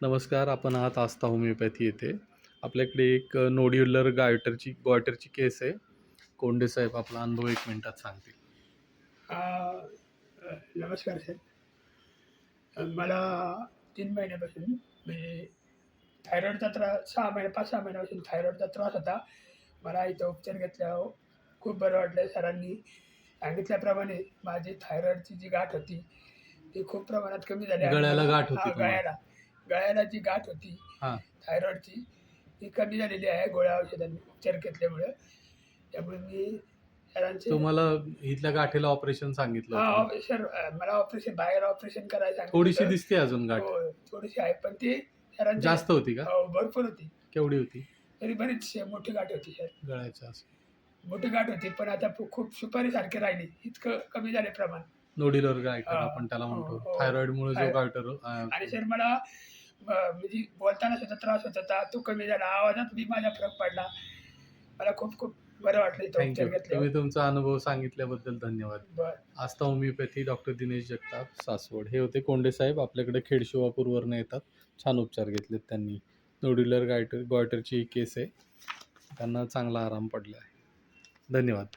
नमस्कार, आपण आहात आस्था होमिओपॅथी येथे. आपल्याकडे एक नोड्युलर गॉयटरची केस आहे. कोंडे साहेब आपला अनुभव 1 मिनिटात सांगतील. नमस्कार सर. मला 3 महिन्यापासून म्हणजे थायरॉईडचा त्रास 5-6 महिन्यापासून थायरॉईडचा त्रास होता. मला इथं उपचार घेतल्यावर खूप बरं वाटलं. सरांनी सांगितल्याप्रमाणे माझी थायरॉईडची जी गाठ होती, ती खूप प्रमाणात कमी झाली आणि गळ्याला मला गाठ होती तुम्हाला? गळ्याला जी गाठ होती हां. थायरॉईडची, ती कमी झालेली आहे गोळ्या औषधांनी उपचार घेतल्यामुळं. त्यामुळे मी सरांचे तुम्हाला इथल्या गाठीला ऑपरेशन सांगितलं होतं ना? सर, मला बाहेर ऑपरेशन करायला सांगितलं थोडीशी होतं. दिसते अजून गाठ? हो, थोडीशी आहे, पण ती सरांचे जास्त होती का? हो, भरपूर होती. केवढी होती? तरी बरीच मोठी गाठ होती सर. गळ्याच्या असं. मोठी गाठ होती, पण आता खूप सुपारीसारखी राहिली. इतकं कमी झाले प्रमाण. नोड्युलर गायटर हां. आपण त्याला हो, म्हणतो. हो. थायरॉईडमुळे जो थाय गायटर आणि सर मला म्हणजे बोलताना सुद्धा त्रास होत होता. तो कमी झाला. आवाजात बी माझा फरक पडला. मला खूप बरं वाटलं इथं थँक उपचार यू. घेतल्यावर. तुम्ही तुमचा अनुभव सांगितल्याबद्दल धन्यवाद. बरं. आस्था होमिओपॅथी डॉक्टर दिनेश जगताप, सासवड. हे होते कोंडे साहेब. आपल्याकडे खेडशिवापूरवरनं येतात. छान उपचार घेतलेत त्यांनी. नोड्युलर गॉयटरची ही केस आहे. त्यांना चांगला आराम पडला आहे. धन्यवाद.